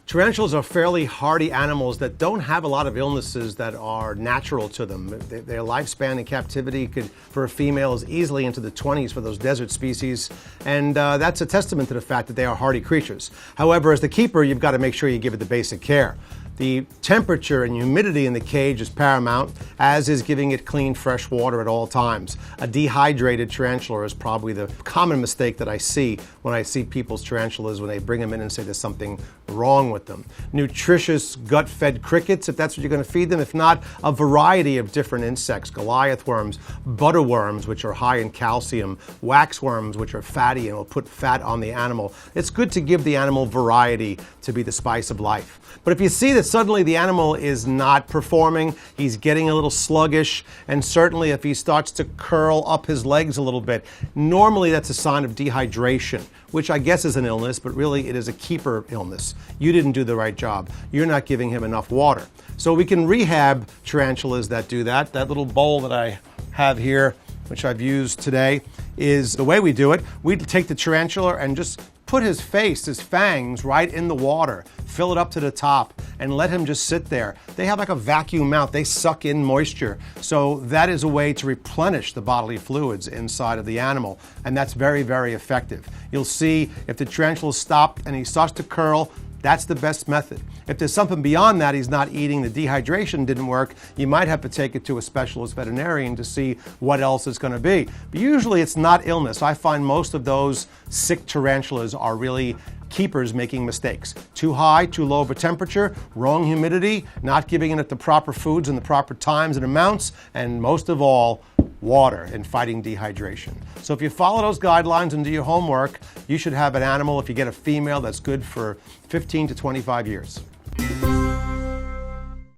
Tarantulas are fairly hardy animals that don't have a lot of illnesses that are natural to them. Their lifespan in captivity for a female is easily into the 20s for those desert species, and that's a testament to the fact that they are hardy creatures. However, as the keeper, you've got to make sure you give it the basic care. The temperature and humidity in the cage is paramount, as is giving it clean, fresh water at all times. A dehydrated tarantula is probably the common mistake that I see when I see people's tarantulas when they bring them in and say there's something wrong with them. Nutritious gut-fed crickets, if that's what you're going to feed them. If not, a variety of different insects, goliath worms, butterworms, which are high in calcium, waxworms, which are fatty and will put fat on the animal. It's good to give the animal variety to be the spice of life. But if you see that suddenly the animal is not performing, he's getting a little sluggish, and certainly if he starts to curl up his legs a little bit, normally that's a sign of dehydration, which I guess is an illness, but really it is a keeper illness. You didn't do the right job. You're not giving him enough water. So we can rehab tarantulas that do that. That little bowl that I have here, which I've used today, is the way we do it. We take the tarantula and just put his face, his fangs, right in the water, fill it up to the top, and let him just sit there. They have like a vacuum mouth. They suck in moisture. So that is a way to replenish the bodily fluids inside of the animal, and that's very, very effective. You'll see if the tarantula stopped and he starts to curl, that's the best method. If there's something beyond that, he's not eating, the dehydration didn't work, you might have to take it to a specialist veterinarian to see what else it's going to be. But usually it's not illness. I find most of those sick tarantulas are really keepers making mistakes. Too high, too low of a temperature, wrong humidity, not giving it the proper foods in the proper times and amounts, and most of all, water and fighting dehydration. So if you follow those guidelines and do your homework, you should have an animal, if you get a female, that's good for 15 to 25 years.